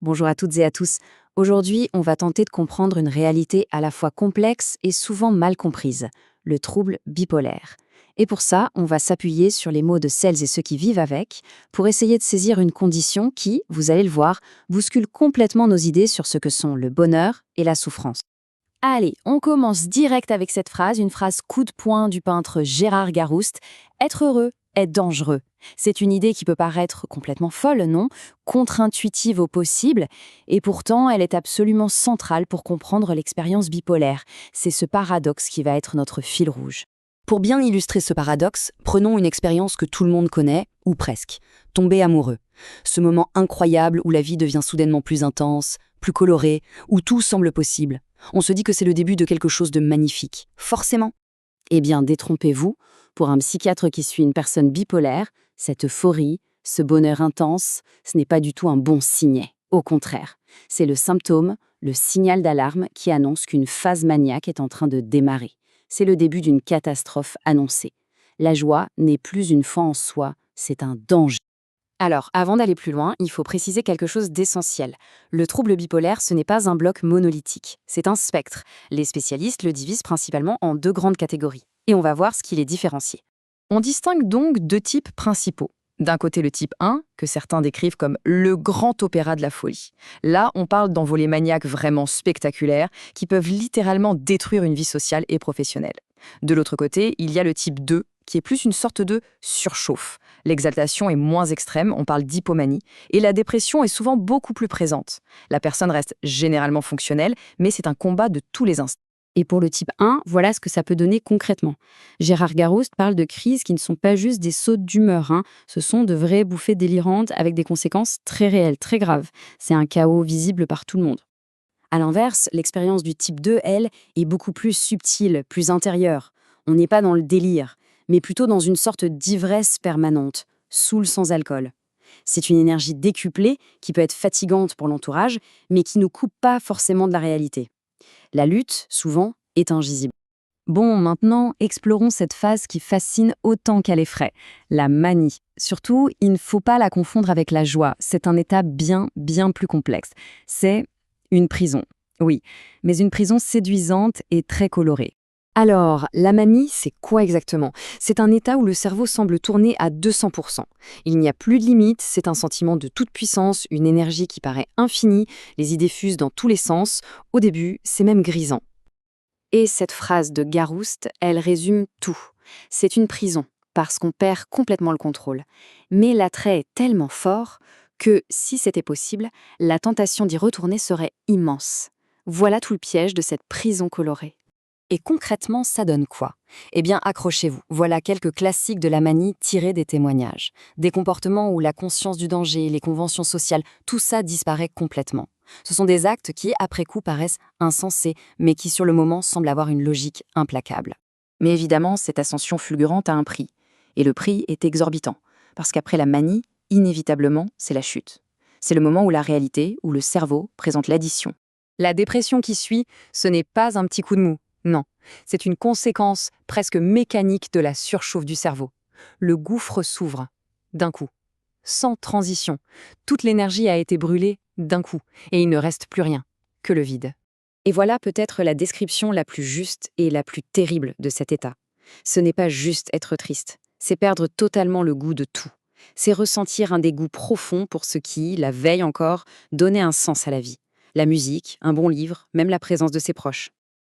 Bonjour à toutes et à tous. Aujourd'hui, on va tenter de comprendre une réalité à la fois complexe et souvent mal comprise, le trouble bipolaire. Et pour ça, on va s'appuyer sur les mots de celles et ceux qui vivent avec, pour essayer de saisir une condition qui, vous allez le voir, bouscule complètement nos idées sur ce que sont le bonheur et la souffrance. Allez, on commence direct avec cette phrase, une phrase coup de poing du peintre Gérard Garouste. Être heureux est dangereux. C'est une idée qui peut paraître complètement folle, non? Contre-intuitive au possible, et pourtant elle est absolument centrale pour comprendre l'expérience bipolaire. C'est ce paradoxe qui va être notre fil rouge. Pour bien illustrer ce paradoxe, prenons une expérience que tout le monde connaît, ou presque. Tomber amoureux. Ce moment incroyable où la vie devient soudainement plus intense, plus colorée, où tout semble possible. On se dit que c'est le début de quelque chose de magnifique. Forcément. Eh bien, détrompez-vous. Pour un psychiatre qui suit une personne bipolaire, cette euphorie, ce bonheur intense, ce n'est pas du tout un bon signe. Au contraire, c'est le symptôme, le signal d'alarme qui annonce qu'une phase maniaque est en train de démarrer. C'est le début d'une catastrophe annoncée. La joie n'est plus une fin en soi, c'est un danger. Alors, avant d'aller plus loin, il faut préciser quelque chose d'essentiel. Le trouble bipolaire, ce n'est pas un bloc monolithique, c'est un spectre. Les spécialistes le divisent principalement en deux grandes catégories. Et on va voir ce qui les différencie. On distingue donc deux types principaux. D'un côté, le type 1, que certains décrivent comme le grand opéra de la folie. Là, on parle d'envolées maniaques vraiment spectaculaires qui peuvent littéralement détruire une vie sociale et professionnelle. De l'autre côté, il y a le type 2, qui est plus une sorte de surchauffe. L'exaltation est moins extrême, on parle d'hypomanie, et la dépression est souvent beaucoup plus présente. La personne reste généralement fonctionnelle, mais c'est un combat de tous les instants. Et pour le type 1, voilà ce que ça peut donner concrètement. Gérard Garouste parle de crises qui ne sont pas juste des sautes d'humeur, ce sont de vraies bouffées délirantes avec des conséquences très réelles, très graves. C'est un chaos visible par tout le monde. À l'inverse, l'expérience du type 2, elle, est beaucoup plus subtile, plus intérieure. On n'est pas dans le délire, mais plutôt dans une sorte d'ivresse permanente, saoul sans alcool. C'est une énergie décuplée qui peut être fatigante pour l'entourage, mais qui ne coupe pas forcément de la réalité. La lutte, souvent, est invisible. Bon, maintenant, explorons cette phase qui fascine autant qu'elle effraie, la manie. Surtout, il ne faut pas la confondre avec la joie. C'est un état bien, bien plus complexe. C'est une prison, oui, mais une prison séduisante et très colorée. Alors, la manie, c'est quoi exactement? C'est un état où le cerveau semble tourner à 200%. Il n'y a plus de limite, c'est un sentiment de toute puissance, une énergie qui paraît infinie, les idées fusent dans tous les sens. Au début, c'est même grisant. Et cette phrase de Garouste, elle résume tout. C'est une prison, parce qu'on perd complètement le contrôle. Mais l'attrait est tellement fort que, si c'était possible, la tentation d'y retourner serait immense. Voilà tout le piège de cette prison colorée. Et concrètement, ça donne quoi? Eh bien, accrochez-vous. Voilà quelques classiques de la manie tirés des témoignages. Des comportements où la conscience du danger, les conventions sociales, tout ça disparaît complètement. Ce sont des actes qui, après coup, paraissent insensés, mais qui, sur le moment, semblent avoir une logique implacable. Mais évidemment, cette ascension fulgurante a un prix. Et le prix est exorbitant. Parce qu'après la manie, inévitablement, c'est la chute. C'est le moment où la réalité, où le cerveau présente l'addition. La dépression qui suit, ce n'est pas un petit coup de mou. Non, c'est une conséquence presque mécanique de la surchauffe du cerveau. Le gouffre s'ouvre, d'un coup, sans transition. Toute l'énergie a été brûlée d'un coup, et il ne reste plus rien, que le vide. Et voilà peut-être la description la plus juste et la plus terrible de cet état. Ce n'est pas juste être triste, c'est perdre totalement le goût de tout. C'est ressentir un dégoût profond pour ce qui, la veille encore, donnait un sens à la vie. La musique, un bon livre, même la présence de ses proches.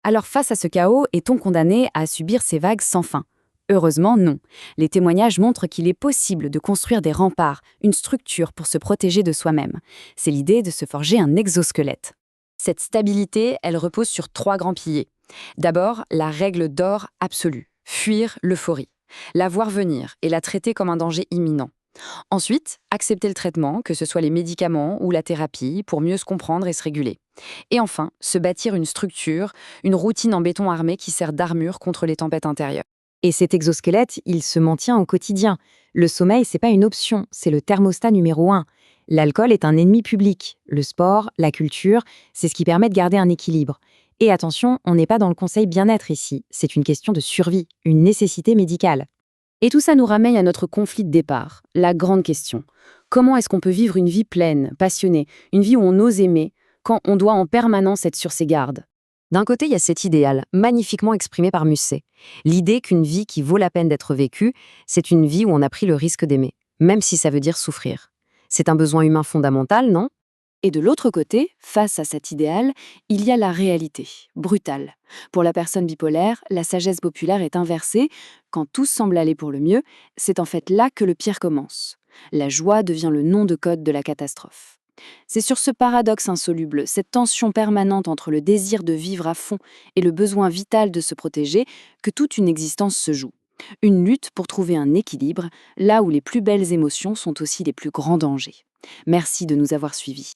Alors face à ce chaos, est-on condamné à subir ces vagues sans fin? Heureusement, non. Les témoignages montrent qu'il est possible de construire des remparts, une structure pour se protéger de soi-même. C'est l'idée de se forger un exosquelette. Cette stabilité, elle repose sur 3 grands piliers. D'abord, la règle d'or absolue, fuir l'euphorie, la voir venir et la traiter comme un danger imminent. Ensuite, accepter le traitement, que ce soit les médicaments ou la thérapie, pour mieux se comprendre et se réguler. Et enfin, se bâtir une structure, une routine en béton armé qui sert d'armure contre les tempêtes intérieures. Et cet exosquelette, il se maintient au quotidien. Le sommeil, c'est pas une option, c'est le thermostat numéro 1. L'alcool est un ennemi public. Le sport, la culture, c'est ce qui permet de garder un équilibre. Et attention, on n'est pas dans le conseil bien-être ici, c'est une question de survie, une nécessité médicale. Et tout ça nous ramène à notre conflit de départ, la grande question. Comment est-ce qu'on peut vivre une vie pleine, passionnée, une vie où on ose aimer, quand on doit en permanence être sur ses gardes? D'un côté, il y a cet idéal, magnifiquement exprimé par Musset. L'idée qu'une vie qui vaut la peine d'être vécue, c'est une vie où on a pris le risque d'aimer, même si ça veut dire souffrir. C'est un besoin humain fondamental, non? Et de l'autre côté, face à cet idéal, il y a la réalité, brutale. Pour la personne bipolaire, la sagesse populaire est inversée. Quand tout semble aller pour le mieux, c'est en fait là que le pire commence. La joie devient le nom de code de la catastrophe. C'est sur ce paradoxe insoluble, cette tension permanente entre le désir de vivre à fond et le besoin vital de se protéger, que toute une existence se joue. Une lutte pour trouver un équilibre, là où les plus belles émotions sont aussi les plus grands dangers. Merci de nous avoir suivis.